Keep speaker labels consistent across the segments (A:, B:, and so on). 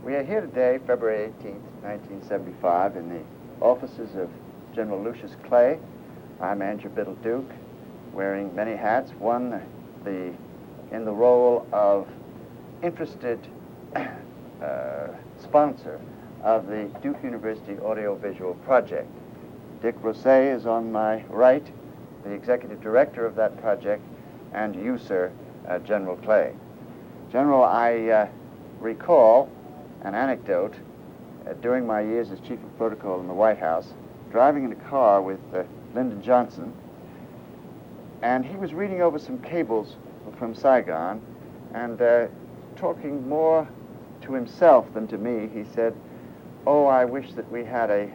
A: We are here today, February 18th, 1975, in the offices of General Lucius Clay. I'm Andrew Biddle Duke, wearing many hats. One, in the role of interested sponsor of the Duke University Audiovisual Project. Dick Rosset is on my right, the executive director of that project, and you, sir, General Clay. General, I recall an anecdote during my years as Chief of Protocol in the White House, driving in a car with Lyndon Johnson, and he was reading over some cables from Saigon, and talking more to himself than to me, he said, "Oh, I wish that we had a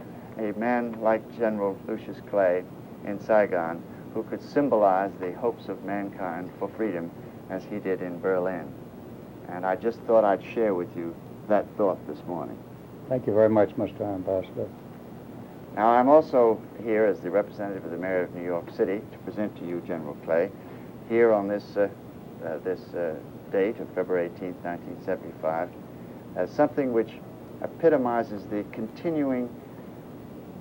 A: man like General Lucius Clay in Saigon who could symbolize the hopes of mankind for freedom as he did in Berlin." And I just thought I'd share with you that thought this morning.
B: Thank you very much, Mr. Ambassador.
A: Now, I'm also here as the representative of the Mayor of New York City to present to you, General Clay, here on this date of February 18th, 1975, as something which epitomizes the continuing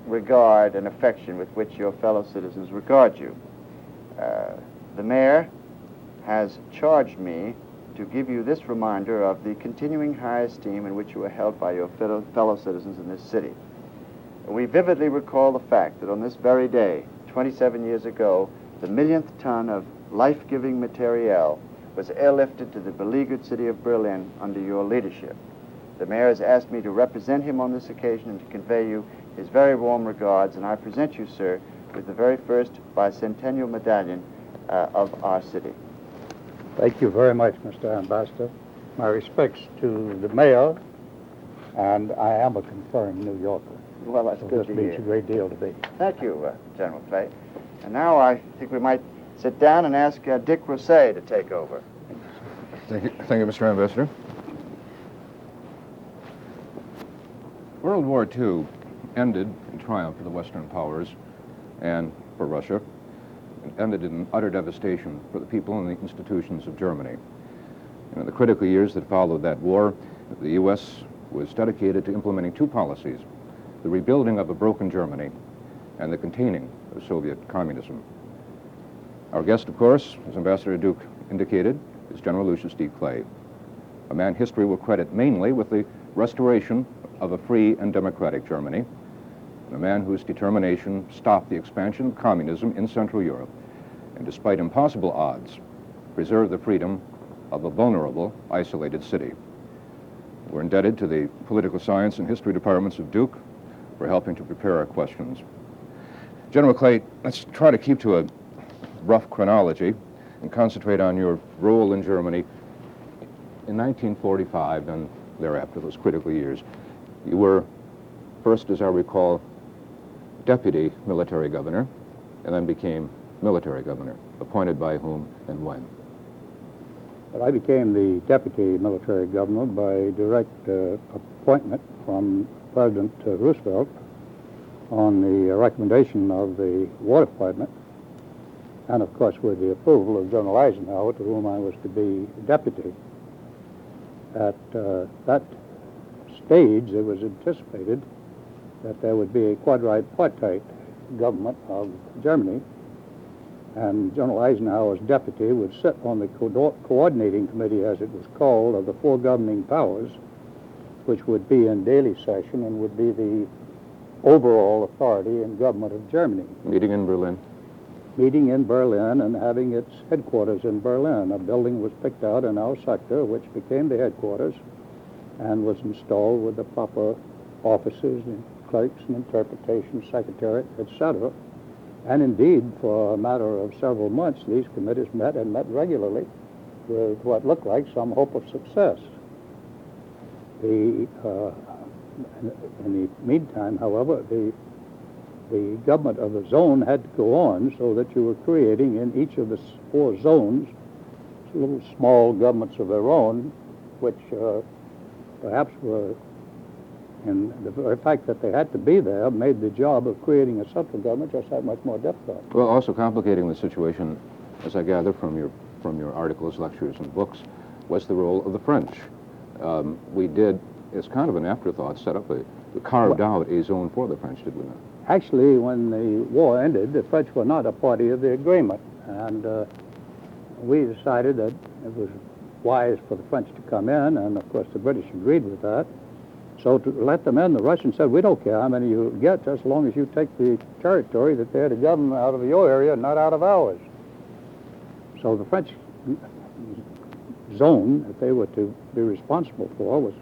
A: regard and affection with which your fellow citizens regard you. The Mayor has charged me to give you this reminder of the continuing high esteem in which you are held by your fellow citizens in this city. We vividly recall the fact that on this very day, 27 years ago, the millionth ton of life-giving materiel was airlifted to the beleaguered city of Berlin under your leadership. The Mayor has asked me to represent him on this occasion and to convey you his very warm regards, and I present you, sir, with the very first bicentennial medallion of our city.
B: Thank you very much, Mr. Ambassador. My respects to the Mayor, and I am a confirmed New Yorker.
A: Well, that's good to hear.
B: This means a great deal to me.
A: Thank you, General Clay. And now I think we might sit down and ask Dick Rosset to take over.
C: Thank you, Mr. Ambassador. World War II ended in triumph for the Western powers and for Russia. It ended in utter devastation for the people and the institutions of Germany. In the critical years that followed that war, the U.S. was dedicated to implementing two policies: the rebuilding of a broken Germany and the containing of Soviet communism. Our guest, of course, as Ambassador Duke indicated, is General Lucius D. Clay, a man history will credit mainly with the restoration of a free and democratic Germany, and a man whose determination stopped the expansion of communism in Central Europe, and despite impossible odds, preserved the freedom of a vulnerable, isolated city. We're indebted to the political science and history departments of Duke for helping to prepare our questions. General Clay, let's try to keep to a rough chronology and concentrate on your role in Germany in 1945 and thereafter, those critical years. You were first, as I recall, deputy military governor, and then became military governor. Appointed by whom and when?
B: Well, I became the deputy military governor by direct appointment from President Roosevelt on the recommendation of the War Department, and of course with the approval of General Eisenhower, to whom I was to be deputy. At that stage, it was anticipated that there would be a quadripartite government of Germany, and General Eisenhower's deputy would sit on the coordinating committee, as it was called, of the four governing powers, which would be in daily session and would be the overall authority in government of Germany.
C: Meeting in Berlin?
B: Meeting in Berlin and having its headquarters in Berlin. A building was picked out in our sector, which became the headquarters, and was installed with the proper offices and clerks and interpretation secretariat, etc. And indeed, for a matter of several months, these committees met and met regularly with what looked like some hope of success. In the meantime, however, the government of the zone had to go on, so that you were creating in each of the four zones little small governments of their own, which perhaps were, and the very fact that they had to be there made the job of creating a central government just that much more difficult.
C: Well, also complicating the situation, as I gather from your articles, lectures, and books, was the role of the French. We did as kind of an afterthought, carved out a zone for the French, did we not?
B: Actually, when the war ended, the French were not a party of the agreement, and we decided that it was wise for the French to come in, and of course the British agreed with that. So to let them in, the Russians said, we don't care how many you get, as long as you take the territory that they're to govern out of your area, not out of ours. So the French zone that they were to be responsible for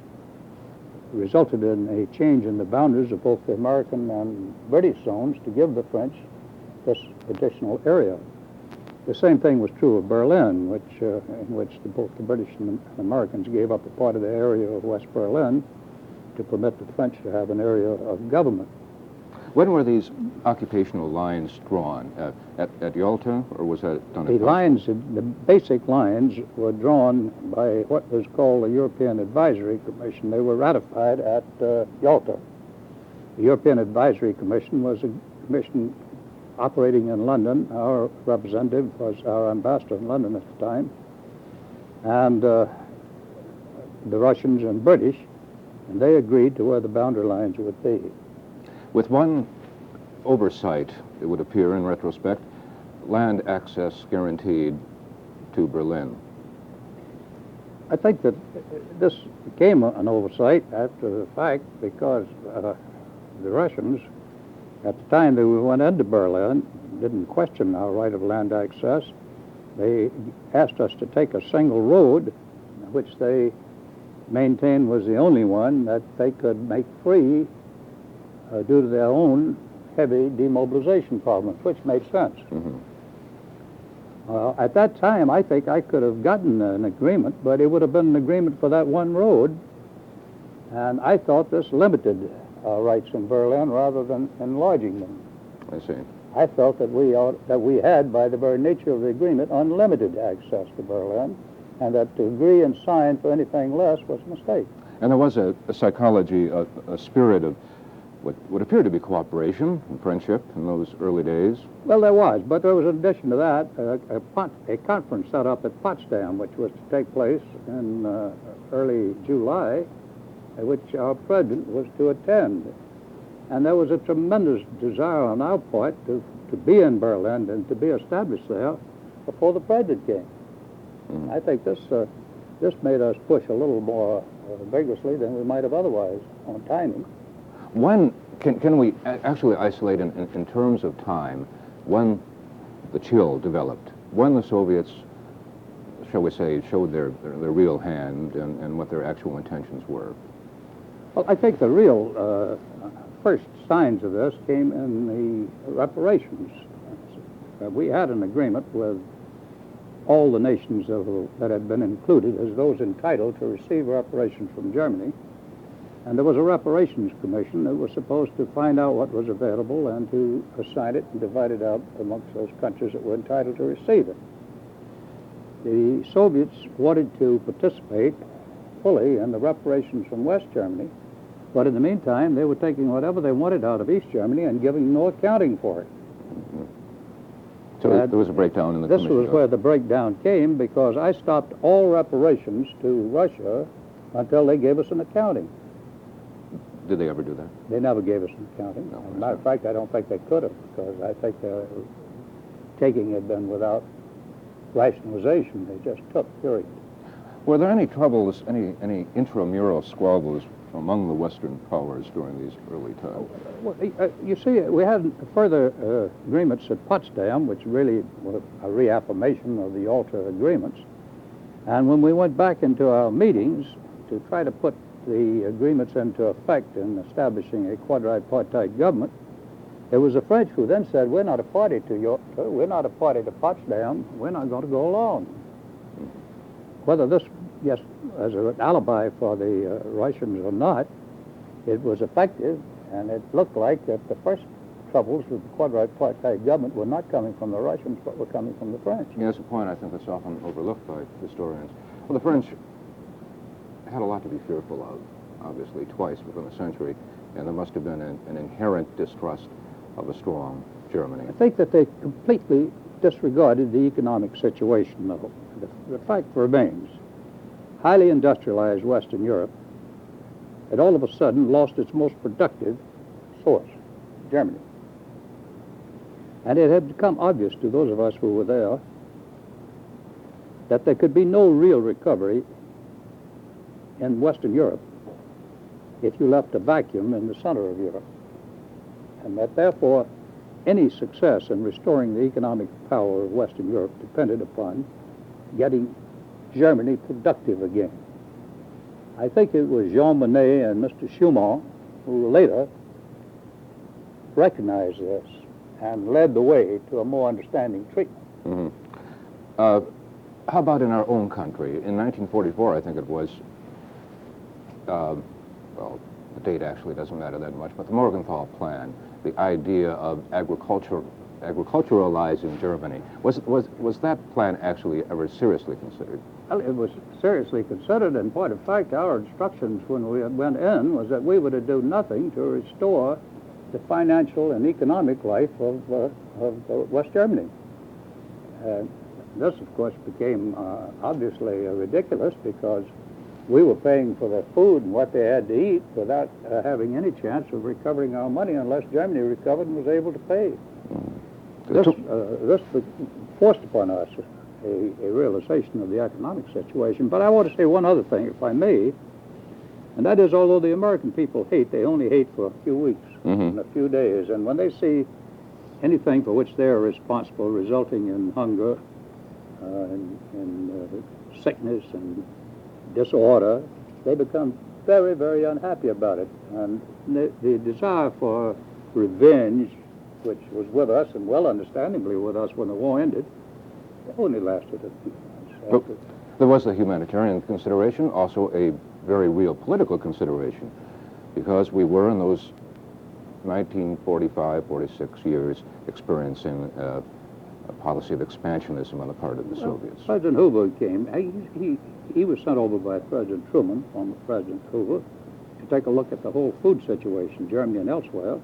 B: resulted in a change in the boundaries of both the American and British zones to give the French this additional area. The same thing was true of Berlin, in which both the British and the Americans gave up a part of the area of West Berlin to permit the French to have an area of government.
C: When were these occupational lines drawn? At Yalta, or was that done at
B: The basic lines were drawn by what was called the European Advisory Commission. They were ratified at Yalta. The European Advisory Commission was a commission operating in London. Our representative was our ambassador in London at the time. And the Russians and British, and they agreed to where the boundary lines would be.
C: With one oversight, it would appear in retrospect, land access guaranteed to Berlin.
B: I think that this became an oversight after the fact because the Russians, at the time that we went into Berlin, didn't question our right of land access. They asked us to take a single road, which they maintained was the only one that they could make free due to their own heavy demobilization problems, which made sense.
C: Mm-hmm.
B: At that time, I think I could have gotten an agreement, but it would have been an agreement for that one road, and I thought this limited our rights in Berlin rather than enlarging them.
C: I see.
B: I felt that we had, by the very nature of the agreement, unlimited access to Berlin, and that to agree and sign for anything less was a mistake.
C: And there was a psychology, a spirit of what would appear to be cooperation and friendship in those early days.
B: Well, there was, but there was, in addition to that, a conference set up at Potsdam, which was to take place in early July, which our president was to attend. And there was a tremendous desire on our part to be in Berlin and to be established there before the president came. Mm-hmm. I think this made us push a little more vigorously than we might have otherwise on timing.
C: When can we actually isolate in terms of time when the chill developed, when the Soviets, shall we say, showed their real hand and what their actual intentions were?
B: Well, I think the real first signs of this came in the reparations. We had an agreement with all the nations that had been included as those entitled to receive reparations from Germany. And there was a reparations commission that was supposed to find out what was available and to assign it and divide it out amongst those countries that were entitled to receive it. The Soviets wanted to participate fully in the reparations from West Germany, but in the meantime, they were taking whatever they wanted out of East Germany and giving no accounting for it.
C: Mm-hmm. So there was a breakdown in the commission.
B: This was where the breakdown came, because I stopped all reparations to Russia until they gave us an accounting.
C: Did they ever do that?
B: They never gave us an accounting.
C: No,
B: As a matter of fact, I don't think they could have, because I think their taking had been without rationalization. They just took, period.
C: Were there any troubles, any intramural squabbles among the Western powers during these early times?
B: Well, you see, we had further agreements at Potsdam, which really were a reaffirmation of the Yalta agreements. And when we went back into our meetings to try to put the agreements into effect in establishing a quadripartite government, it was the French who then said, we're not a party to Yalta, we're not a party to Potsdam, we're not going to go along. Whether this, yes, as an alibi for the Russians or not, it was effective, and it looked like that the first troubles with the quadripartite government were not coming from the Russians, but were coming from the French.
C: Yeah, that's a point I think that's often overlooked by historians. Well, the French had a lot to be fearful of, obviously, twice within a century, and there must have been an inherent distrust of a strong Germany.
B: I think that they completely disregarded the economic situation, though. The fact remains, highly industrialized Western Europe had all of a sudden lost its most productive source, Germany. And it had become obvious to those of us who were there that there could be no real recovery in Western Europe if you left a vacuum in the center of Europe. And that therefore any success in restoring the economic power of Western Europe depended upon getting Germany productive again. I think it was Jean Monnet and Mr. Schumann who later recognized this and led the way to a more understanding treatment.
C: Mm-hmm. How about in our own country? In 1944, I think it was, well, the date actually doesn't matter that much, but the Morgenthau Plan, the idea of agriculturalizing Germany, was that plan actually ever seriously considered?
B: Well, it was seriously considered, and point of fact, our instructions when we went in was that we were to do nothing to restore the financial and economic life of West Germany. This, of course, became obviously ridiculous because we were paying for their food and what they had to eat without having any chance of recovering our money unless Germany recovered and was able to pay. This forced upon us a realization of the economic situation. But I want to say one other thing, if I may, and that is although the American people hate, they only hate for a few weeks and a few days. And when they see anything for which they are responsible resulting in hunger, in sickness and disorder, they become very, very unhappy about it. And the desire for revenge, which was with us and well understandably with us when the war ended, only lasted a few months.
C: But there was the humanitarian consideration, also a very real political consideration, because we were in those 1945, 46 years experiencing a policy of expansionism on the part of the Soviets.
B: President Hoover came. He was sent over by President Truman, former President Hoover, to take a look at the whole food situation in Germany and elsewhere.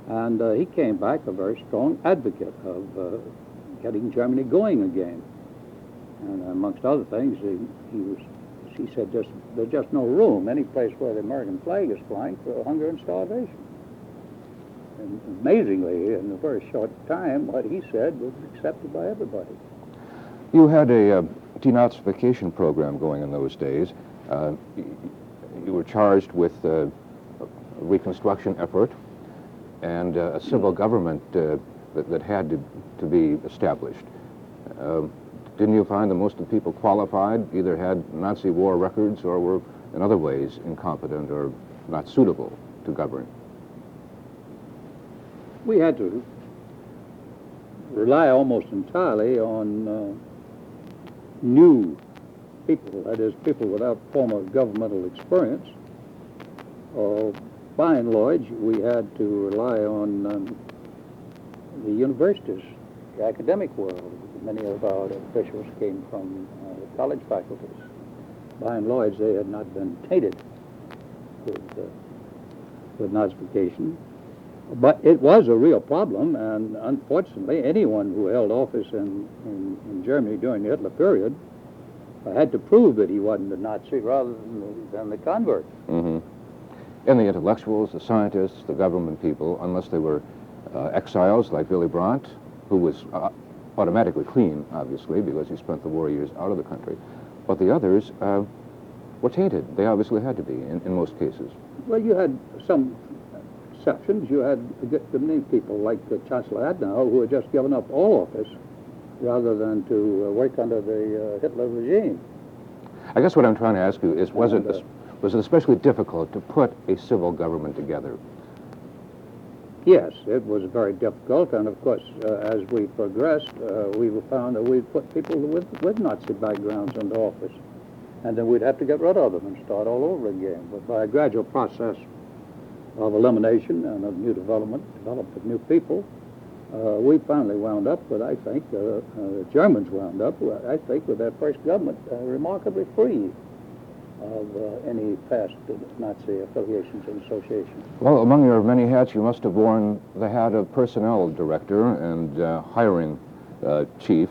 B: And he came back a very strong advocate of getting Germany going again. And amongst other things, he said there's just no room, any place where the American flag is flying, for hunger and starvation. And amazingly, in a very short time, what he said was accepted by everybody.
C: You had a denazification program going in those days. You were charged with a reconstruction effort and a civil government that had to be established. Didn't you find that most of the people qualified either had Nazi war records or were in other ways incompetent or not suitable to govern?
B: We had to rely almost entirely on new people, that is, people without former governmental experience. By and large, we had to rely on the universities, the academic world. Many of our officials came from the college faculties. By and large, they had not been tainted with Nazification. But it was a real problem, and unfortunately, anyone who held office in Germany during the Hitler period had to prove that he wasn't a Nazi rather than the convert.
C: Mm-hmm. And the intellectuals, the scientists, the government people, unless they were exiles like Willy Brandt, who was automatically clean, obviously, because he spent the war years out of the country. But the others were tainted. They obviously had to be, in most cases.
B: Well, you had some exceptions. You had many people like Chancellor Adenauer who had just given up all office rather than to work under the Hitler regime.
C: I guess what I'm trying to ask you is, was it especially difficult to put a civil government together?
B: Yes, it was very difficult, and of course, as we progressed, we found that we'd put people with Nazi backgrounds into office, and then we'd have to get rid of them and start all over again. But by a gradual process of elimination and of new development of new people, we finally wound up with, I think, the Germans wound up, I think, with their first government remarkably free of any past Nazi affiliations and associations.
C: Well, among your many hats, you must have worn the hat of personnel director and hiring chief,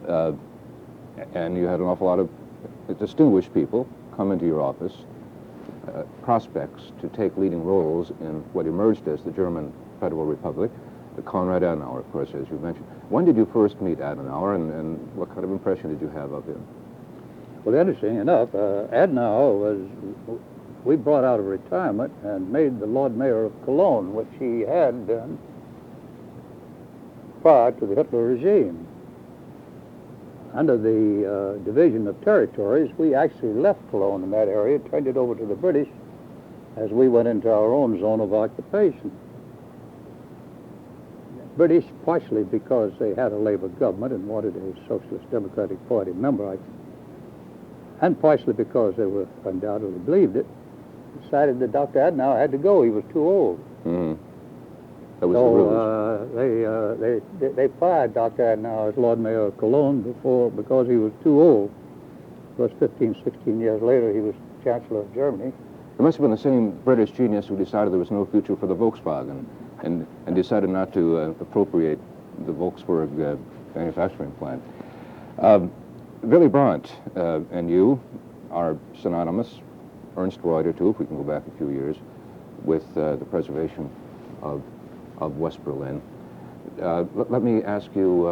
C: and you had an awful lot of distinguished people come into your office. prospects to take leading roles in what emerged as the German Federal Republic. Konrad Adenauer, of course, as you mentioned. When did you first meet Adenauer, and what kind of impression did you have of him?
B: Well, interesting enough, Adenauer was, we brought out of retirement and made the Lord Mayor of Cologne, which he had done prior to the Hitler regime. Under the division of territories, we actually left Cologne in that area, turned it over to the British as we went into our own zone of occupation. British, partially because they had a Labour government and wanted a Socialist Democratic Party member, and partially because they were undoubtedly believed it, decided that Dr. Adenauer had to go. He was too old.
C: Mm-hmm. That was
B: So they fired Dr. Adenauer as Lord Mayor of Cologne because he was too old. Of course, 15, 16 years later, he was Chancellor of Germany.
C: It must have been the same British genius who decided there was no future for the Volkswagen and decided not to appropriate the Volkswagen manufacturing plant. Willy Brandt and you are synonymous, Ernst Reuter too, if we can go back a few years, with the preservation of West Berlin. Let me ask you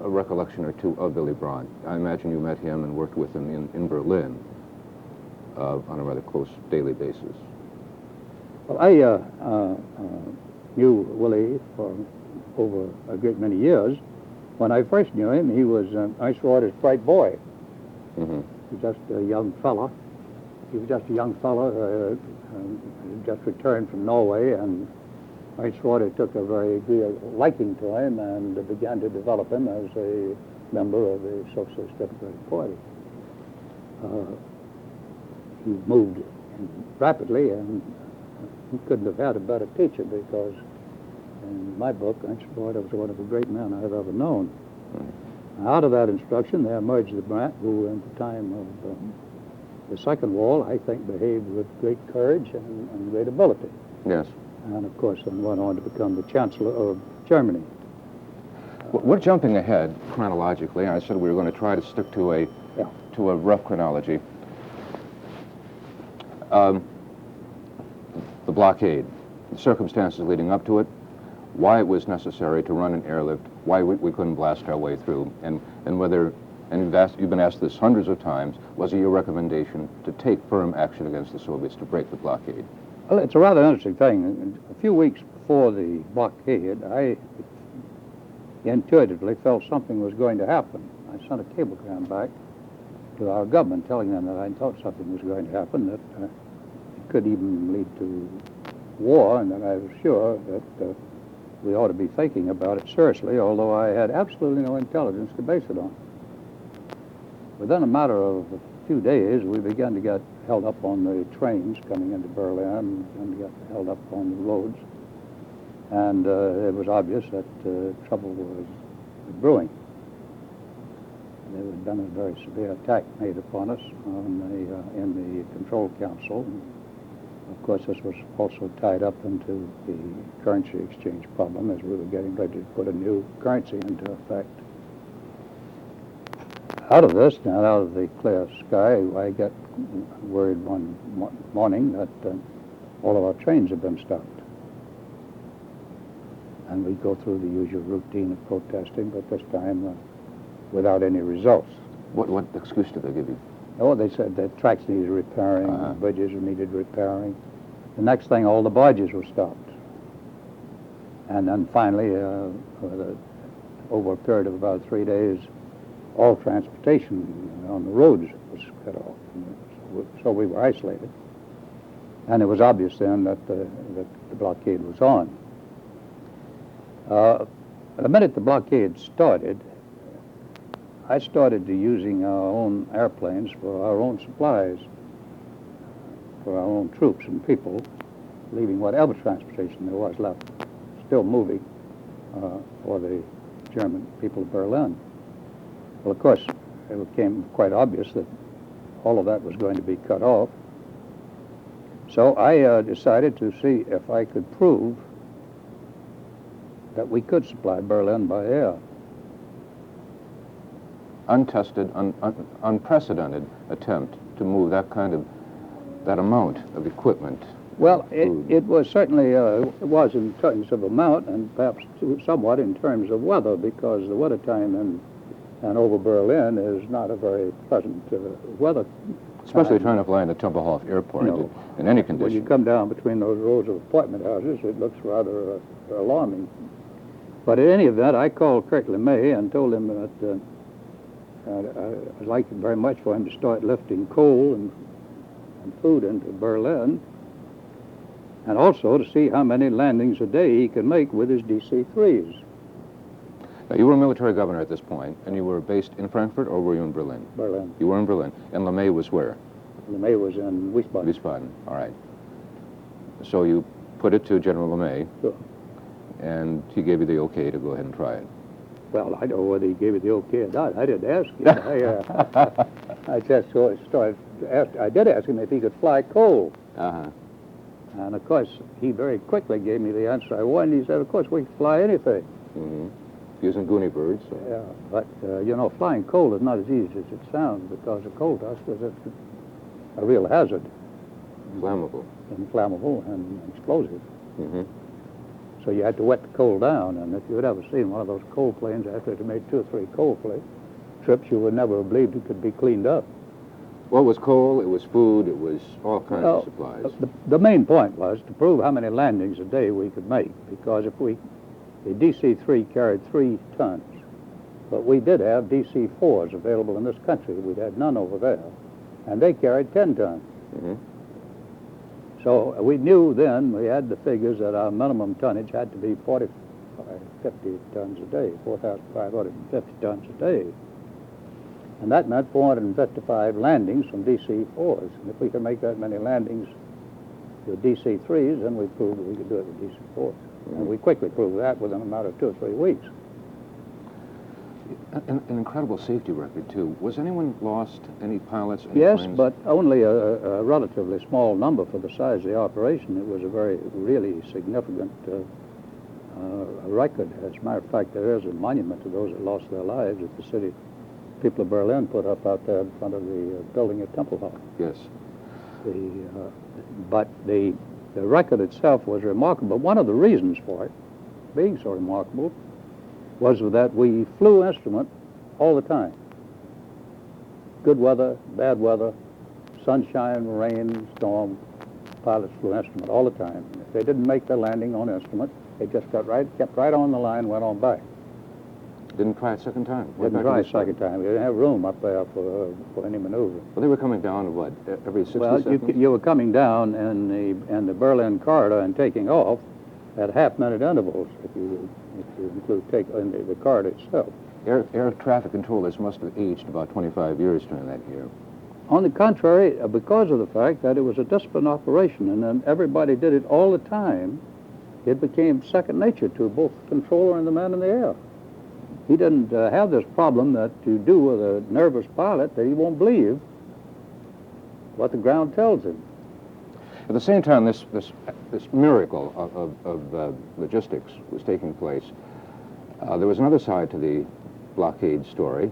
C: a recollection or two of Willy Brandt. I imagine you met him and worked with him in Berlin on a rather close daily basis.
B: Well, I knew Willie for over a great many years. When I first knew him, he was Ernst Reuter's bright boy.
C: Mm-hmm.
B: He was just a young fella. He was just a young fella, just returned from Norway, and Ernst Reuter took a very great liking to him and began to develop him as a member of the Socialist Democratic Party. He moved rapidly, and he couldn't have had a better teacher because, in my book, Ernst Reuter was one of the great men I've ever known. Mm-hmm. Out of that instruction, there emerged the Brandt, who, at the time of the Second War, I think, behaved with great courage and great ability.
C: Yes.
B: And, of course, then went on to become the Chancellor of Germany.
C: We're jumping ahead chronologically. I said we were going to try to stick to a rough chronology. The blockade, the circumstances leading up to it, why it was necessary to run an airlift, why we couldn't blast our way through, and whether, and you've been asked this hundreds of times, was it your recommendation to take firm action against the Soviets to break the blockade?
B: Well, it's a rather interesting thing. A few weeks before the blockade, I intuitively felt something was going to happen. I sent a cablegram back to our government telling them that I thought something was going to happen, that it could even lead to war, and that I was sure that we ought to be thinking about it seriously, although I had absolutely no intelligence to base it on. Within a matter of a few days, we began to get held up on the trains coming into Berlin and got held up on the roads. And it was obvious that trouble was brewing. There had been a very severe attack made upon us in the Control Council. And of course, this was also tied up into the currency exchange problem as we were getting ready to put a new currency into effect. Out of this, now out of the clear sky, I got word one morning that all of our trains had been stopped. And we go through the usual routine of protesting, but this time without any results.
C: What excuse did they give you?
B: Oh, they said that tracks needed repairing, bridges needed repairing. The next thing, all the barges were stopped. And then finally, over a period of about 3 days, all transportation on the roads was cut off. So we were isolated. And it was obvious then that the blockade was on. The minute the blockade started, I started using our own airplanes for our own supplies, for our own troops and people, leaving whatever transportation there was left, still moving for the German people of Berlin. Well, of course, it became quite obvious that all of that was going to be cut off. So I decided to see if I could prove that we could supply Berlin by air.
C: Untested, unprecedented attempt to move that kind of that amount of equipment?
B: Well,
C: food?
B: it was certainly, it was in terms of amount and perhaps somewhat in terms of weather, because the wintertime and over Berlin is not a very pleasant weather.
C: Especially trying to fly into Tempelhof Airport
B: No.
C: in any
B: When
C: condition.
B: you come down between those rows of appointment houses, it looks rather alarming. But in any event, I called Kurt LeMay and told him that I'd like very much for him to start lifting coal and food into Berlin, and also to see how many landings a day he could make with his DC-3s.
C: Now, you were a military governor at this point, and you were based in Frankfurt, or were you in Berlin?
B: Berlin.
C: You were in Berlin. And LeMay was where?
B: LeMay was in Wiesbaden.
C: Wiesbaden. All right. So you put it to General LeMay,
B: Sure.
C: and he gave you the okay to go ahead and try it.
B: Well, I don't know whether he gave it the okay or not. I didn't ask him. I just started to ask. I did ask him if he could fly coal.
C: Uh-huh.
B: And, of course, he very quickly gave me the answer I wanted. He said, of course, we can fly anything.
C: Mm-hmm. Using Goonie birds. So.
B: Yeah, but, you know, flying coal is not as easy as it sounds, because a coal dust is a real hazard.
C: Flammable.
B: Inflammable and explosive.
C: Mm-hmm.
B: So you had to wet the coal down, and if you had ever seen one of those coal planes after it had made 2 or 3 coal trips, you would never have believed it could be cleaned up.
C: Well, it was coal, it was food, it was all kinds of supplies.
B: The main point was to prove how many landings a day we could make, because the DC-3 carried 3 tons, but we did have DC-4s available in this country. We'd had none over there, and they carried 10 tons.
C: Mm-hmm.
B: So we knew then, we had the figures that our minimum tonnage had to be 50 tons a day, 4,550 tons a day. And that meant 455 landings from DC-4s. And if we could make that many landings with DC-3s, then we proved that we could do it with DC-4s. Mm-hmm. And we quickly proved that within a matter of 2 or 3 weeks.
C: An incredible safety record, too. Was anyone lost? Any pilots? Any
B: Yes,
C: planes?
B: but only a relatively small number for the size of the operation. It was a really significant record. As a matter of fact, there is a monument to those that lost their lives that the people of Berlin put up out there in front of the building at Tempelhof.
C: Yes.
B: But the record itself was remarkable. One of the reasons for it being so remarkable was that we flew instrument all the time. Good weather, bad weather, sunshine, rain, storm, pilots flew instrument all the time. If they didn't make their landing on instrument, they just kept right on the line, went on back.
C: Didn't try a second time?
B: Didn't try a second time. We didn't have room up there for any maneuver.
C: Well, they were coming down, what, every 60
B: well,
C: seconds?
B: you were coming down in the Berlin corridor and taking off at half-minute intervals, if you include the corridor itself.
C: Air traffic controllers must have aged about 25 years during that year.
B: On the contrary, because of the fact that it was a disciplined operation and then everybody did it all the time, it became second nature to both the controller and the man in the air. He didn't have this problem that you do with a nervous pilot, that he won't believe what the ground tells him.
C: At the same time, this miracle of logistics was taking place. There was another side to the blockade story,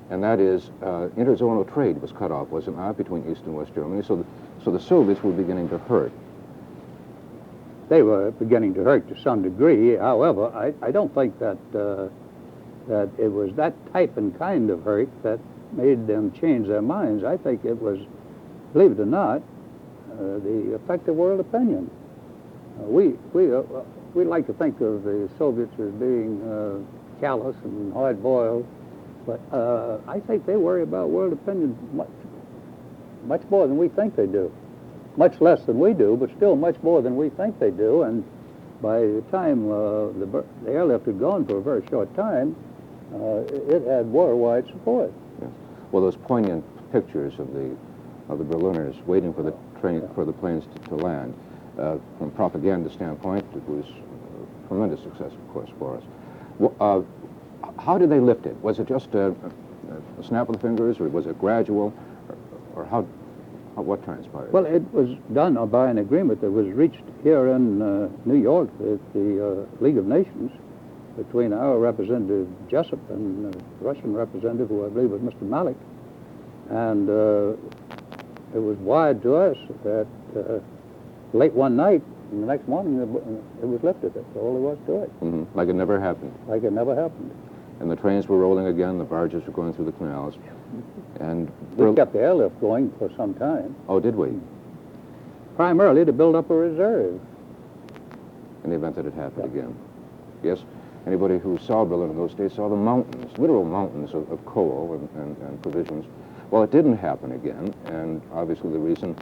C: and that is interzonal trade was cut off, was it not, between East and West Germany? So the Soviets were beginning to hurt.
B: They were beginning to hurt to some degree. However, I don't think that it was that type and kind of hurt that made them change their minds. I think it was, believe it or not, the effect of world opinion. We like to think of the Soviets as being callous and hard-boiled, but I think they worry about world opinion much more than we think they do. Much less than we do, but still much more than we think they do. And by the time the airlift had gone for a very short time, it had worldwide support.
C: Yes. Well, those poignant pictures of the Berliners waiting for the planes to land, from a propaganda standpoint, it was a tremendous success, of course, for us. Well, how did they lift it? Was it just a snap of the fingers, or was it gradual, or what transpired?
B: Well, it was done by an agreement that was reached here in New York with the League of Nations between our representative Jessup and the Russian representative, who I believe was Mr. Malik. And it was wired to us that late one night, and the next morning it was lifted. That's all there was to it.
C: Mm-hmm. Like it never happened.
B: Like it never happened.
C: And the trains were rolling again, the barges were going through the canals. And
B: We kept the airlift going for some time.
C: Oh, did we?
B: Primarily to build up a reserve.
C: In the event that it happened again. Yes? Anybody who saw Berlin in those days saw the mountains, literal mountains of coal and provisions. Well, it didn't happen again, and obviously the reason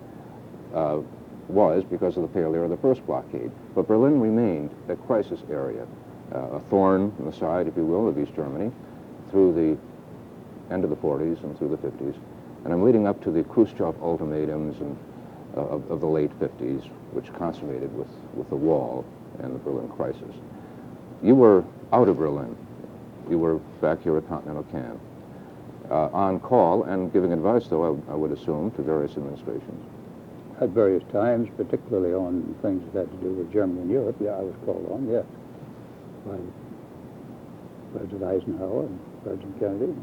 C: was because of the failure of the first blockade. But Berlin remained a crisis area, a thorn in the side, if you will, of East Germany through the end of the 40s and through the 50s. And I'm leading up to the Khrushchev ultimatums and of the late 50s, which consummated with the wall and the Berlin crisis. You were out of Berlin. You were back here at Continental Camp, on call and giving advice, though, I would assume, to various administrations.
B: At various times, particularly on things that had to do with Germany and Europe, yeah, I was called on, yes, by President Eisenhower and President Kennedy.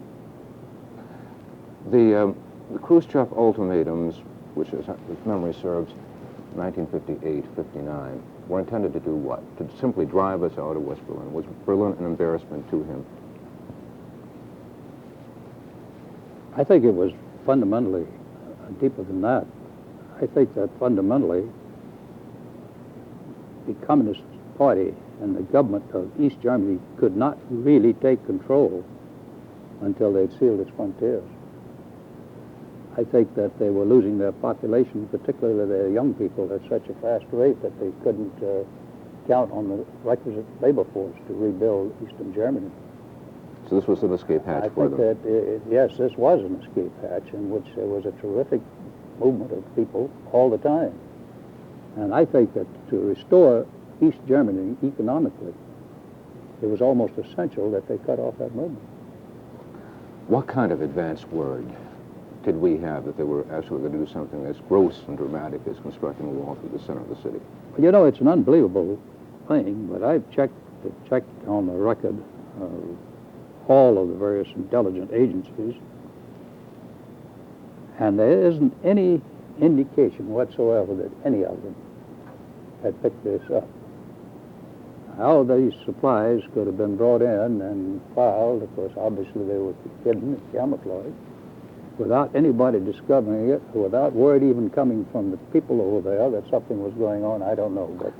C: The Khrushchev ultimatums, which, if memory serves, 1958, 59, were intended to do what? To simply drive us out of West Berlin. Was Berlin an embarrassment to him?
B: I think it was fundamentally deeper than that. I think that fundamentally the Communist Party and the government of East Germany could not really take control until they'd sealed its frontiers. I think that they were losing their population, particularly their young people, at such a fast rate that they couldn't count on the requisite labor force to rebuild Eastern Germany.
C: So this was an escape hatch for them?
B: I think that, yes, this was an escape hatch in which there was a terrific movement of people all the time. And I think that to restore East Germany economically, it was almost essential that they cut off that movement.
C: What kind of advance word did we have that they were actually going to do something as gross and dramatic as constructing a wall through the center of the city?
B: You know, it's an unbelievable thing, but I've checked on the record all of the various intelligence agencies, and there isn't any indication whatsoever that any of them had picked this up. How these supplies could have been brought in and filed, of course, obviously they were hidden and camouflaged, without anybody discovering it, without word even coming from the people over there that something was going on, I don't know. But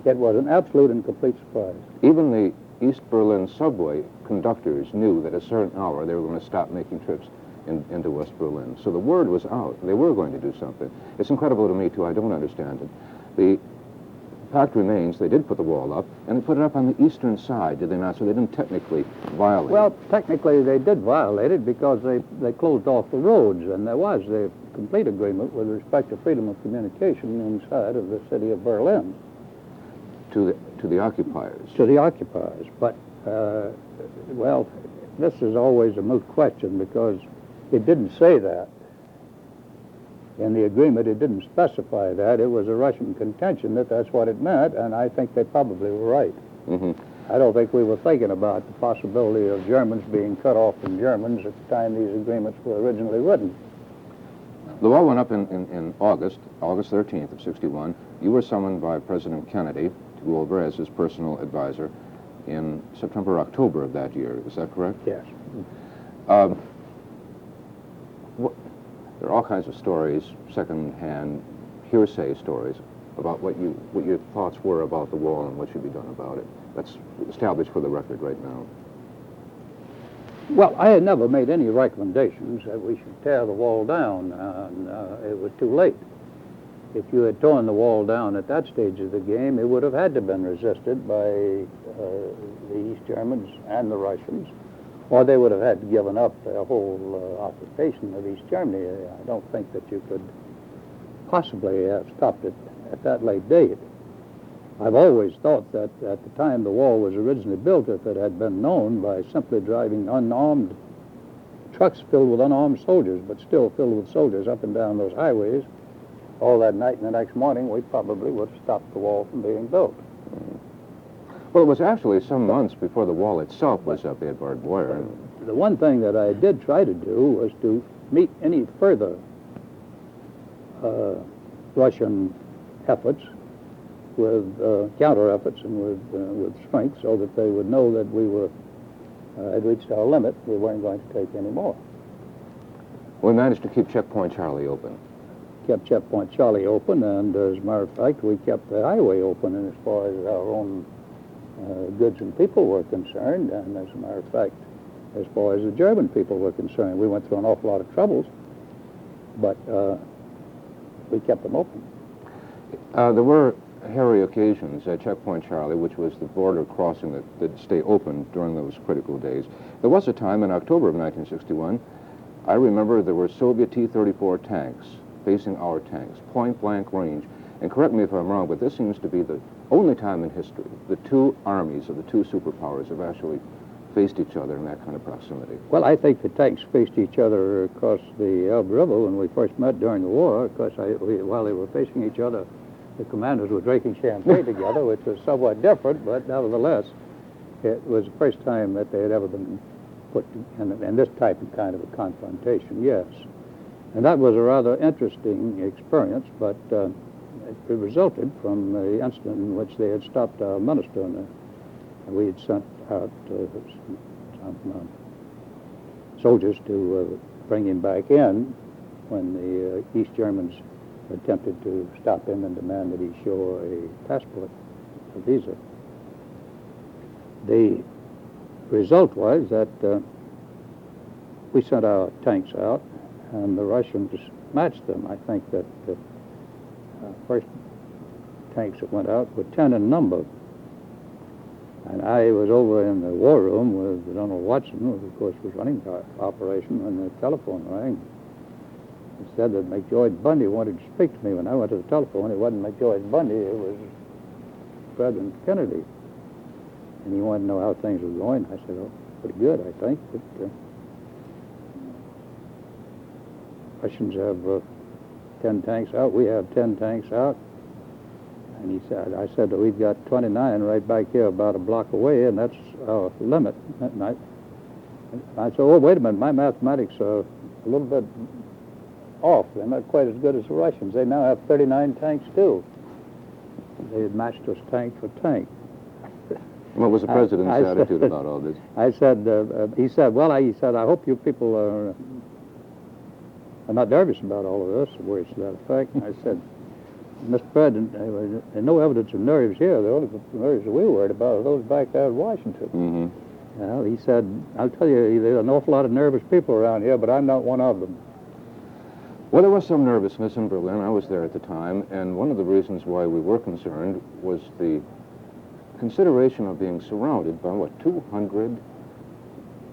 B: it was an absolute and complete surprise.
C: Even the East Berlin subway conductors knew that at a certain hour they were going to stop making trips into West Berlin. So the word was out. They were going to do something. It's incredible to me, too. I don't understand it. The fact remains they did put the wall up, and they put it up on the eastern side, did they not? So they didn't technically violate it.
B: Well, technically they did violate it because they closed off the roads, and there was the complete agreement with respect to freedom of communication inside of the city of Berlin.
C: To the occupiers.
B: To the occupiers. But, well, this is always a moot question because it didn't say that. In the agreement, it didn't specify that. It was a Russian contention that that's what it meant, and I think they probably were right.
C: Mm-hmm.
B: I don't think we were thinking about the possibility of Germans being cut off from Germans at the time these agreements were originally written.
C: The wall went up in August 13th of 61. You were summoned by President Kennedy to go over as his personal advisor in September, October of that year. Is that correct?
B: Yes.
C: There are all kinds of stories, second-hand hearsay stories, about what your thoughts were about the wall and what should be done about it. That's established for the record right now.
B: Well, I had never made any recommendations that we should tear the wall down, and it was too late. If you had torn the wall down at that stage of the game, it would have had to have been resisted by the East Germans and the Russians, or they would have had to given up their whole occupation of East Germany. I don't think that you could possibly have stopped it at that late date. I've always thought that at the time the wall was originally built, if it had been known by simply driving unarmed trucks filled with unarmed soldiers, but still filled with soldiers up and down those highways, all that night and the next morning, we probably would have stopped the wall from being built.
C: Well, it was actually some months before the wall itself was up. They had barbed wire.
B: The one thing that I did try to do was to meet any further Russian efforts with counter efforts and with strength, so that they would know that we were had reached our limit. We weren't going to take any more.
C: We managed to keep Checkpoint Charlie open.
B: Kept Checkpoint Charlie open, and as a matter of fact, we kept the highway open, and as far as our own goods and people were concerned, and as a matter of fact, as far as the German people were concerned, we went through an awful lot of troubles, but we kept them open.
C: There were hairy occasions at Checkpoint Charlie, which was the border crossing that did stay open during those critical days. There was a time in October of 1961, I remember there were Soviet T-34 tanks facing our tanks, point-blank range. And correct me if I'm wrong, but this seems to be the only time in history the two armies of the two superpowers have actually faced each other in that kind of proximity.
B: Well, I think the tanks faced each other across the Elbe River when we first met during the war. Of course, while they were facing each other, the commanders were drinking champagne together, which was somewhat different, but nevertheless, it was the first time that they had ever been put in this type of kind of a confrontation, yes. And that was a rather interesting experience, but it resulted from the incident in which they had stopped our minister, and we had sent out some soldiers to bring him back in when the East Germans attempted to stop him and demand that he show a passport, a visa. The result was that we sent our tanks out, and the Russians matched them. I think that the first tanks that went out were 10 in number. And I was over in the war room with General Watson, who, of course, was running the operation, when the telephone rang. He said that McGeorge Bundy wanted to speak to me. When I went to the telephone, it wasn't McGeorge Bundy, it was President Kennedy. And he wanted to know how things were going. I said, oh, pretty good, I think. But Russians have 10 tanks out. We have 10 tanks out. And he said, I said that we've got 29 right back here about a block away, and that's our limit. And I said, oh, wait a minute, my mathematics are a little bit off. They're not quite as good as the Russians. They now have 39 tanks, too. They had matched us tank for tank.
C: What was the president's attitude about all this?
B: I said, he said, I hope you people are not nervous about all of this, words to that effect. And I said, Mr. President, there's no evidence of nerves here. The only nerves that we were worried about are those back there in Washington.
C: Mm-hmm.
B: Well, he said, I'll tell you, there's an awful lot of nervous people around here, but I'm not one of them.
C: Well, there was some nervousness in Berlin. I was there at the time, and one of the reasons why we were concerned was the consideration of being surrounded by, 200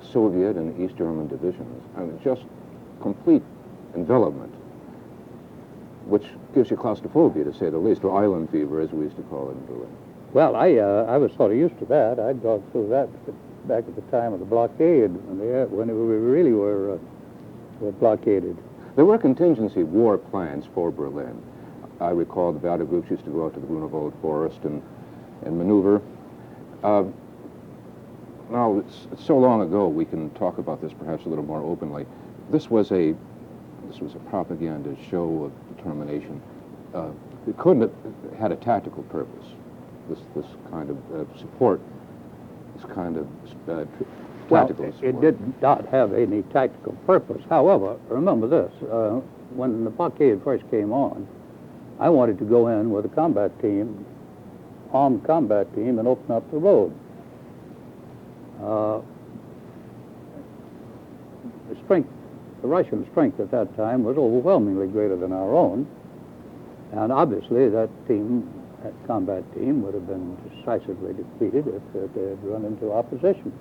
C: Soviet and East German divisions. I mean, just complete envelopment, which gives you claustrophobia, to say the least, or island fever, as we used to call it in Berlin.
B: Well, I was sort of used to that. I'd gone through that back at the time of the blockade, when we really were blockaded.
C: There were contingency war plans for Berlin. I recall the battle groups used to go out to the Grunewald Forest and maneuver. Now, it's so long ago, we can talk about this perhaps a little more openly. This was a propaganda show of determination. It couldn't have had a tactical purpose, this kind of support, this kind of tactical support.
B: It did not have any tactical purpose. However, remember this, when the blockade first came on, I wanted to go in with a combat team, armed combat team, and open up the road. The Russian strength at that time was overwhelmingly greater than our own, and obviously that combat team would have been decisively defeated if they had run into opposition.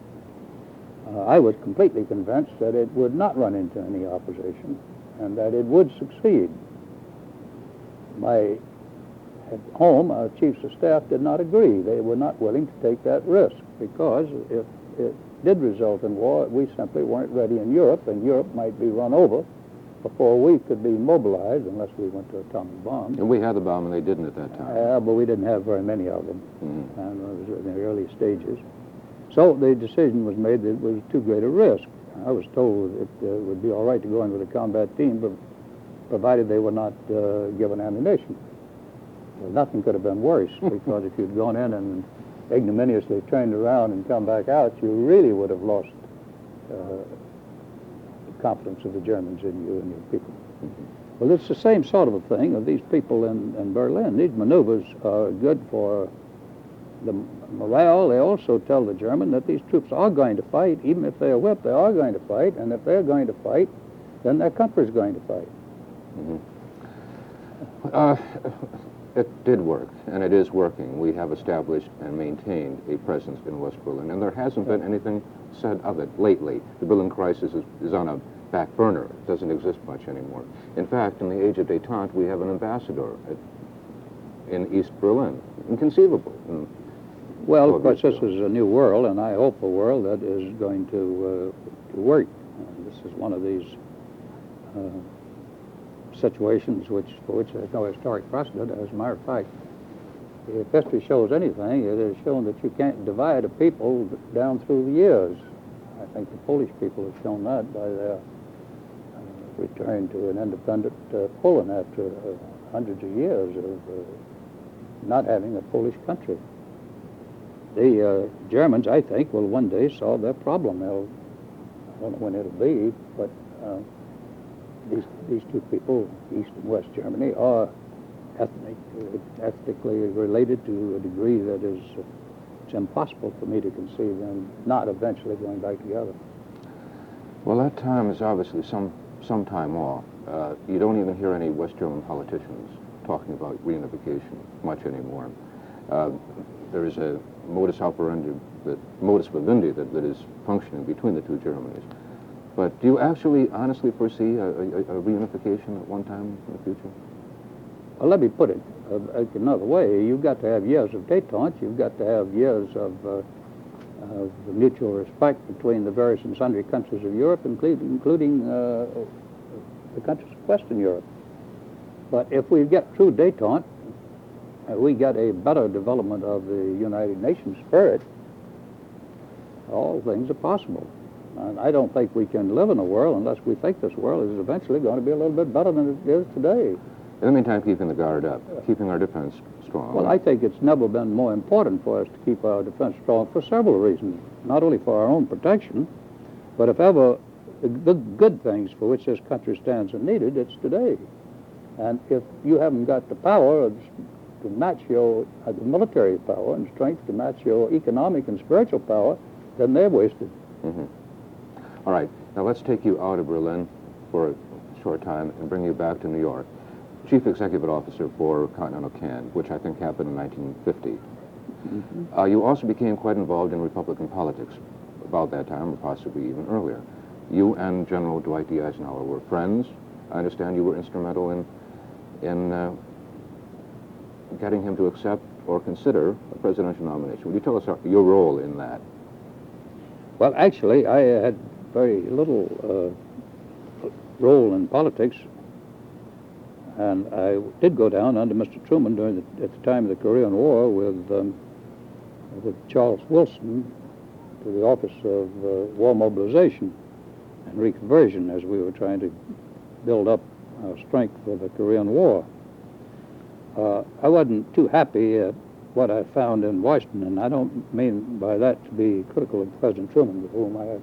B: I was completely convinced that it would not run into any opposition and that it would succeed. At home, our chiefs of staff did not agree. They were not willing to take that risk because if it did result in war, we simply weren't ready in Europe, and Europe might be run over before we could be mobilized unless we went to atomic bombs.
C: And we had the bomb, and they didn't at that time.
B: But we didn't have very many of them, and it was in the early stages. So the decision was made that it was too great a risk. I was told it would be all right to go in with a combat team, but provided they were not given ammunition. Well, nothing could have been worse, because if you'd gone in and ignominiously turned around and come back out, you really would have lost the confidence of the Germans in you and your people. Well, it's the same sort of a thing of these people in Berlin. These maneuvers are good for the morale. They also tell the German that these troops are going to fight. Even if they're whipped, they are going to fight. And if they're going to fight, then their country's going to fight.
C: It did work, and it is working. We have established and maintained a presence in West Berlin, and there hasn't been anything said of it lately. The Berlin crisis is on a back burner. It doesn't exist much anymore. In fact, in the age of détente, we have an ambassador in East Berlin. Inconceivable.
B: Well, of course, this is a new world, and I hope a world that is going to work. This is one of these situations for which there's no historic precedent. As a matter of fact, if history shows anything, it has shown that you can't divide a people down through the years. I think the Polish people have shown that by their return to an independent Poland after hundreds of years of not having a Polish country. The Germans, I think, will one day solve their problem. I don't know when it'll be, but these two people, East and West Germany, are ethnically related to a degree that is it's impossible for me to conceive them not eventually going back together.
C: Well, that time is obviously some time off. You don't even hear any West German politicians talking about reunification much anymore. There is a modus vivendi that is functioning between the two Germanys. But do you actually honestly foresee a reunification at one time in the future?
B: Well, let me put it another way. You've got to have years of détente. You've got to have years of mutual respect between the various and sundry countries of Europe, including the countries of Western Europe. But if we get true détente, we get a better development of the United Nations spirit, all things are possible. And I don't think we can live in a world unless we think this world is eventually going to be a little bit better than it is today.
C: In the meantime, keeping the guard up, keeping our defense strong.
B: Well, I think it's never been more important for us to keep our defense strong for several reasons. Not only for our own protection, but if ever the good things for which this country stands are needed, it's today. And if you haven't got the power to match your the military power and strength to match your economic and spiritual power, then they're wasted.
C: All right, now let's take you out of Berlin for a short time and bring you back to New York. Chief Executive Officer for Continental Can, which I think happened in 1950. You also became quite involved in Republican politics about that time, or possibly even earlier. You and General Dwight D. Eisenhower were friends. I understand you were instrumental in getting him to accept or consider a presidential nomination. Would you tell us your role in that?
B: Well, actually, I had very little role in politics, and I did go down under Mr. Truman at the time of the Korean War with Charles Wilson to the Office of War Mobilization and Reconversion as we were trying to build up our strength for the Korean War. I wasn't too happy at what I found in Washington, and I don't mean by that to be critical of President Truman, with whom I have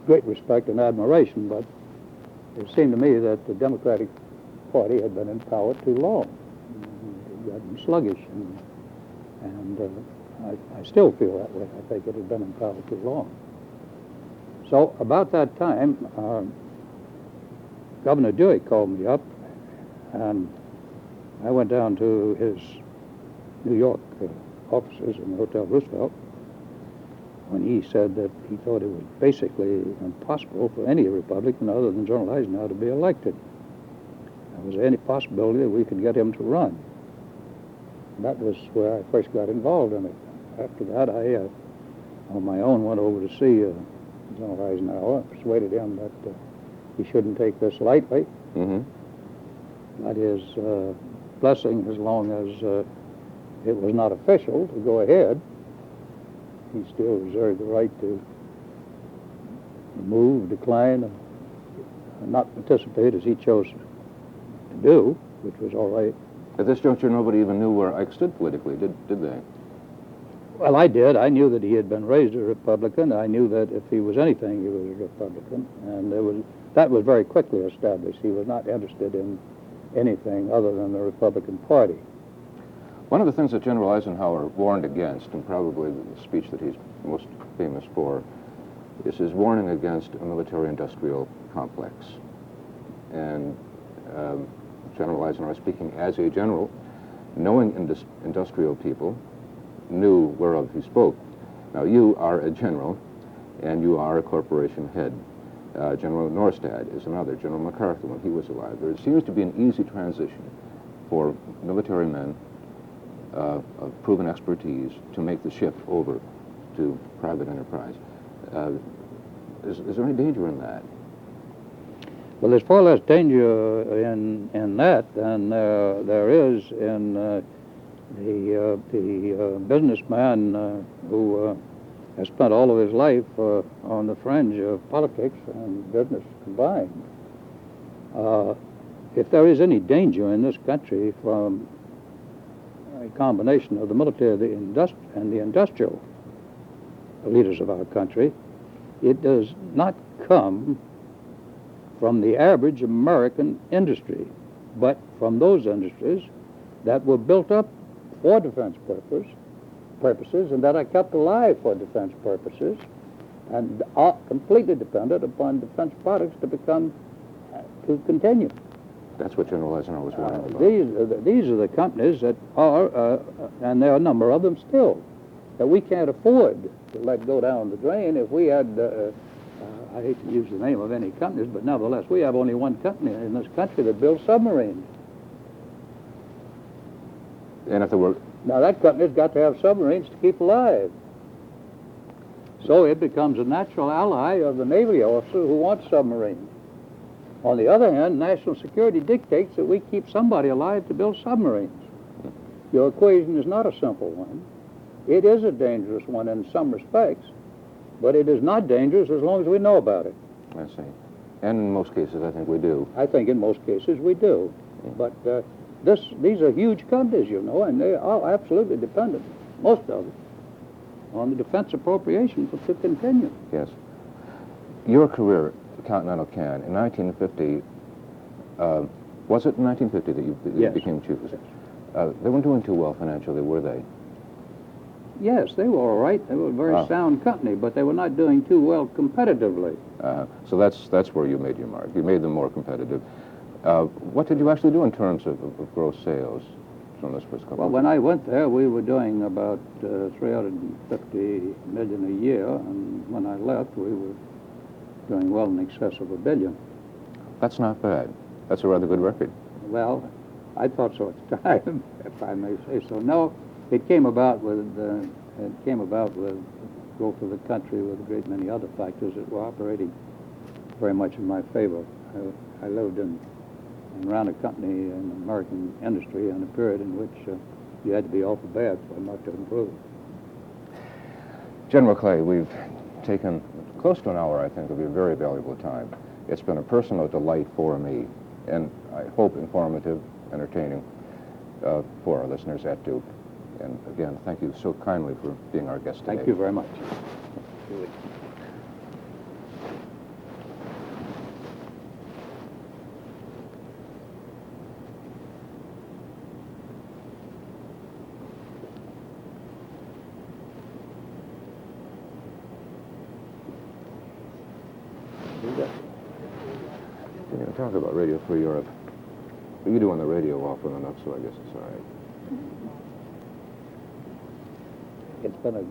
B: great respect and admiration, but it seemed to me that the Democratic Party had been in power too long. It had been sluggish, and I still feel that way. I think it had been in power too long. So about that time, Governor Dewey called me up, and I went down to his New York offices in the Hotel Roosevelt when he said that he thought it was basically impossible for any Republican other than General Eisenhower to be elected. Was there any possibility that we could get him to run? That was where I first got involved in it. After that, I, on my own, went over to see General Eisenhower, persuaded him that he shouldn't take this lightly. That his blessing, as long as it was not official, to go ahead. He still reserved the right to remove, decline, and not participate as he chose to to do, which was all right.
C: At this juncture, nobody even knew where Ike stood politically, did they?
B: Well, I did. I knew that he had been raised a Republican. I knew that if he was anything, he was a Republican. And that was very quickly established. He was not interested in anything other than the Republican Party.
C: One of the things that General Eisenhower warned against, and probably the speech that he's most famous for, is his warning against a military-industrial complex. And General Eisenhower, speaking as a general, knowing industrial people, knew whereof he spoke. Now, you are a general, and you are a corporation head. General Norstad is another. General MacArthur, when he was alive. There seems to be an easy transition for military men of proven expertise to make the shift over to private enterprise. Is there any danger in that?
B: Well, there's far less danger in that than there is in the businessman who has spent all of his life on the fringe of politics and business combined. If there is any danger in this country from a combination of the military and the industrial leaders of our country, it does not come from the average American industry, but from those industries that were built up for defense purposes and that are kept alive for defense purposes and are completely dependent upon defense products to continue.
C: That's what General Eisenhower was warning about.
B: These are the companies that are, and there are a number of them still, that we can't afford to let go down the drain. If we had, I hate to use the name of any companies, but nevertheless, we have only one company in this country that builds submarines.
C: And if there were...
B: Now, that company's got to have submarines to keep alive. So it becomes a natural ally of the Navy officer who wants submarines. On the other hand, national security dictates that we keep somebody alive to build submarines. Your equation is not a simple one. It is a dangerous one in some respects, but it is not dangerous as long as we know about it.
C: I see. And in most cases, I think we do.
B: I think in most cases we do. But these are huge companies, you know, and they are absolutely dependent, most of them, on the defense appropriation to continue.
C: Yes. Your career at Continental Can, in 1950, was it in 1950 that you
B: Yes.
C: became chief?
B: Yes.
C: They weren't doing too well financially, were they?
B: Yes, they were all right. They were a very sound company, but they were not doing too well competitively.
C: So that's where you made your mark. You made them more competitive. What did you actually do in terms of gross sales from this first couple?
B: Well, when I went there, we were doing about $350 million a year, and when I left, we were doing well in excess of $1 billion.
C: That's not bad. That's a rather good record.
B: Well, I thought so at the time, if I may say so. No, it came about with growth of the country with a great many other factors that were operating very much in my favor. I lived and ran a company in the American industry in a period in which you had to be awful bad for not to improve.
C: General Clay, we've taken close to an hour, I think, of your very valuable time. It's been a personal delight for me, and I hope informative, entertaining for our listeners at Duke. And again, thank you so kindly for being our guest today.
B: Thank you very much.
C: Didn't even talk about Radio Free Europe. But you do on the radio often enough, so I guess it's all right.
B: It's been a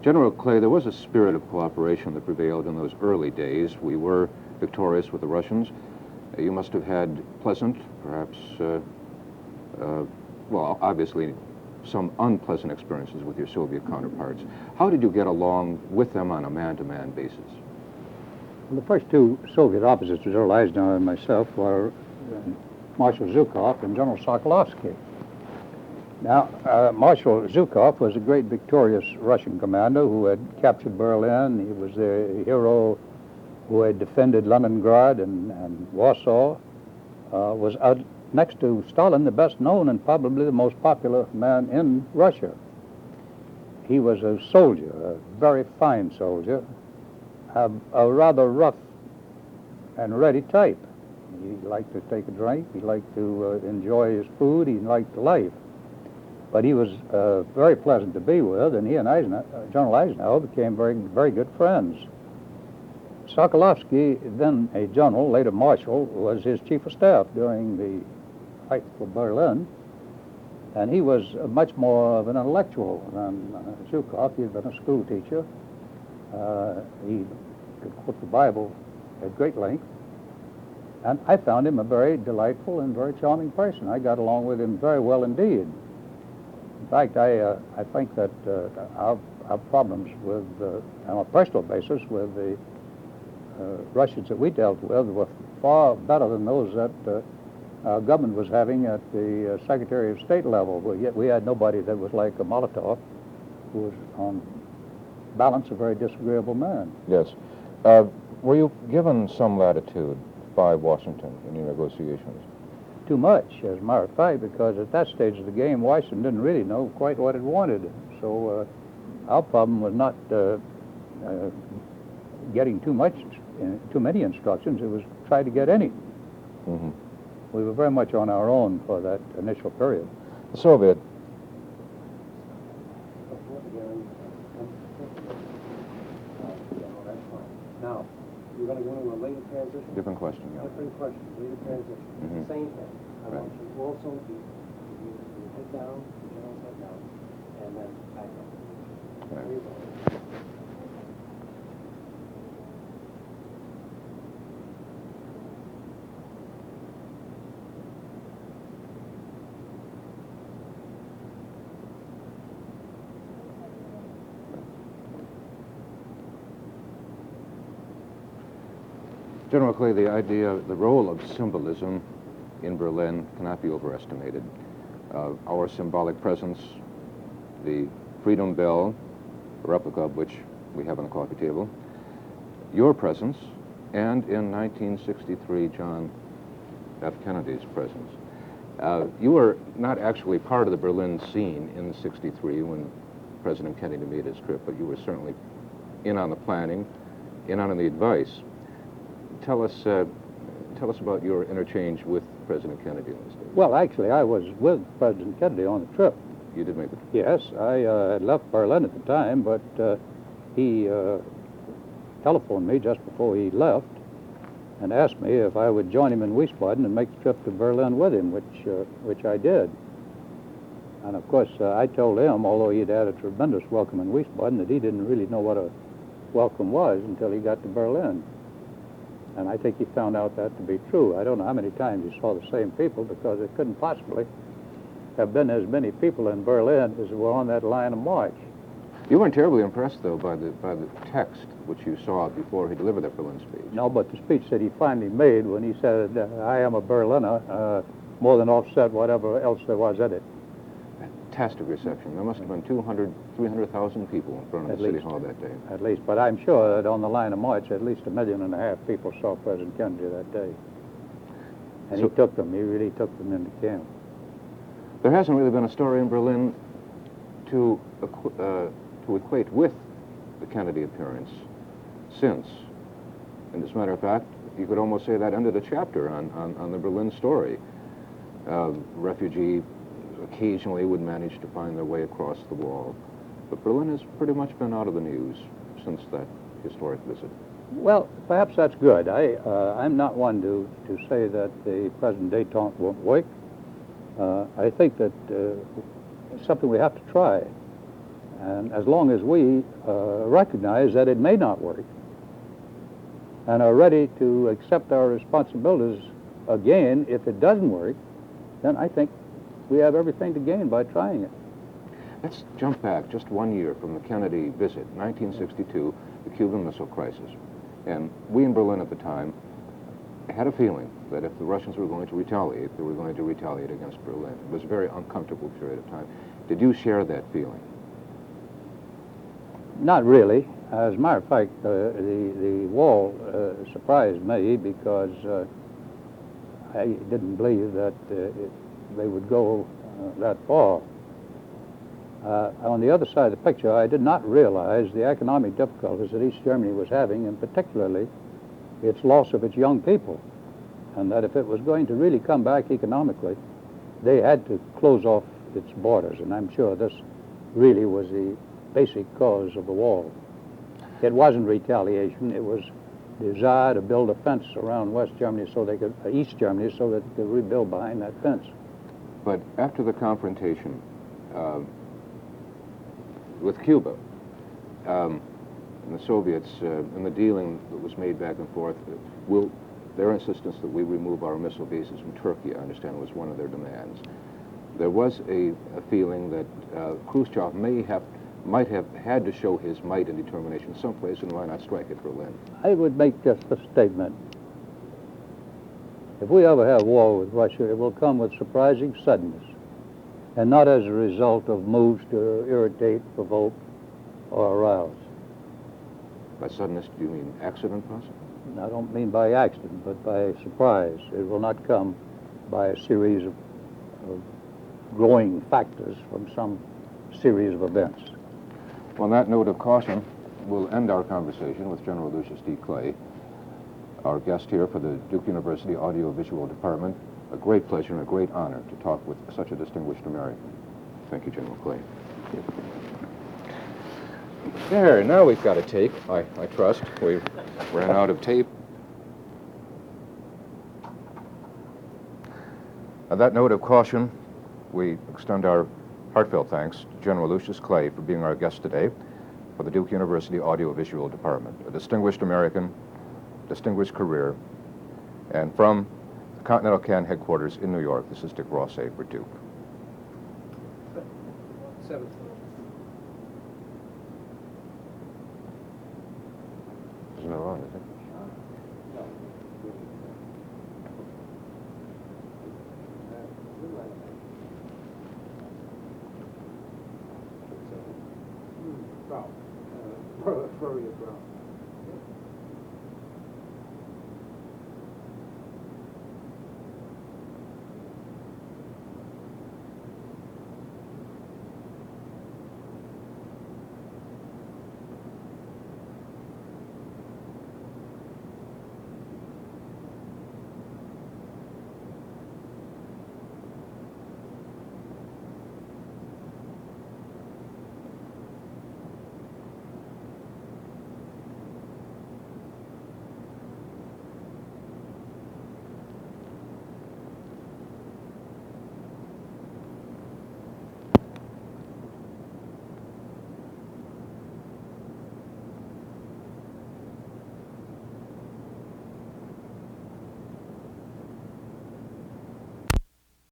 C: General Clay, there was a spirit of cooperation that prevailed in those early days. We were victorious with the Russians. You must have had pleasant, perhaps, well, obviously, some unpleasant experiences with your Soviet counterparts. How did you get along with them on a man-to-man basis?
B: Well, the first two Soviet officers, General Eisenhower and myself, were Marshal Zhukov and General Sokolovsky. Now, Marshal Zhukov was a great victorious Russian commander who had captured Berlin. He was the hero who had defended Leningrad and Warsaw, was out next to Stalin, the best known and probably the most popular man in Russia. He was a soldier, a very fine soldier, a rather rough and ready type. He liked to take a drink, he liked to enjoy his food, he liked life. But he was very pleasant to be with, and he and General Eisenhower became very, very good friends. Sokolovsky, then a general, later marshal, was his chief of staff during the fight for Berlin, and he was much more of an intellectual than Zhukov. He had been a school teacher. He could quote the Bible at great length, and I found him a very delightful and very charming person. I got along with him very well indeed. In fact, I think that our problems with, on a personal basis, with the Russians that we dealt with were far better than those that our government was having at the Secretary of State level. But yet we had nobody that was like a Molotov, who was on balance a very disagreeable man.
C: Yes. Were you given some latitude by Washington in your negotiations?
B: Too much, as a matter of fact, because at that stage of the game, Washington didn't really know quite what it wanted. So our problem was not getting too many instructions. It was try to get any.
C: Mm-hmm.
B: We were very much on our own for that initial period.
C: The Soviet.
D: Now, you're going to go into a later transition?
C: Different question, yeah.
D: Different question, later transition.
C: Mm-hmm.
D: Same thing. I
C: Right.
D: want you also to head down, the general's head down, and then back up.
C: Right.
D: There you go.
C: General Clay, the role of symbolism in Berlin cannot be overestimated. Our symbolic presence, the Freedom Bell, a replica of which we have on the coffee table, your presence, and in 1963, John F. Kennedy's presence. You were not actually part of the Berlin scene in '63 when President Kennedy made his trip, but you were certainly in on the planning, in on the advice. Tell us about your interchange with President Kennedy on this day.
B: Well, actually, I was with President Kennedy on the trip.
C: You did make the trip?
B: Yes, I had left Berlin at the time, but he telephoned me just before he left and asked me if I would join him in Wiesbaden and make the trip to Berlin with him, which I did. And of course, I told him, although he'd had a tremendous welcome in Wiesbaden, that he didn't really know what a welcome was until he got to Berlin. And I think he found out that to be true. I don't know how many times he saw the same people, because it couldn't possibly have been as many people in Berlin as were on that line of march.
C: You weren't terribly impressed, though, by the text which you saw before he delivered that Berlin speech.
B: No, but the speech that he finally made when he said, I am a Berliner, more than offset whatever else there was in it.
C: Fantastic reception. There must have been 200, 300,000 people in front of the City Hall that day.
B: At least, but I'm sure that on the line of march, at least 1.5 million people saw President Kennedy that day. And he took them, he really took them into camp.
C: There hasn't really been a story in Berlin to equate with the Kennedy appearance since. And as a matter of fact, you could almost say that ended a chapter on the Berlin story. Refugee occasionally would manage to find their way across the wall. But Berlin has pretty much been out of the news since that historic visit.
B: Well, perhaps that's good. I'm not one to say that the present détente won't work. I think that it's something we have to try. And as long as we recognize that it may not work and are ready to accept our responsibilities again if it doesn't work, then I think we have everything to gain by trying it.
C: Let's jump back just 1 year from the Kennedy visit, 1962, the Cuban Missile Crisis. And we in Berlin at the time had a feeling that if the Russians were going to retaliate, they were going to retaliate against Berlin. It was a very uncomfortable period of time. Did you share that feeling?
B: Not really. As a matter of fact, the wall surprised me because I didn't believe that they would go that far. On the other side of the picture, I did not realize the economic difficulties that East Germany was having, and particularly its loss of its young people, and that if it was going to really come back economically, they had to close off its borders, and I'm sure this really was the basic cause of the wall. It wasn't retaliation, it was desire to build a fence around West Germany so they could, East Germany, so that they could rebuild behind that fence.
C: But after the confrontation with Cuba, and the Soviets, and the dealing that was made back and forth, their insistence that we remove our missile bases from Turkey, I understand, was one of their demands. There was a feeling that Khrushchev might have had to show his might and determination someplace, and why not strike at Berlin?
B: I would make just a statement. If we ever have war with Russia, it will come with surprising suddenness, and not as a result of moves to irritate, provoke, or arouse.
C: By suddenness, do you mean accident, possibly?
B: I don't mean by accident, but by surprise. It will not come by a series of growing factors from some series of events.
C: On that note of caution, we'll end our conversation with General Lucius D. Clay, our guest here for the Duke University Audiovisual Department. A great pleasure and a great honor to talk with such a distinguished American. Thank you, General Clay. There, now we've got a tape, I trust. We ran out of tape. On that note of caution, we extend our heartfelt thanks to General Lucius Clay for being our guest today for the Duke University Audiovisual Department. A distinguished American, distinguished career, and from the Continental CAN headquarters in New York, this is Dick Rossay for Duke.
D: 7th.
C: Isn't that wrong, is it?
D: Brown. Furrier Brown.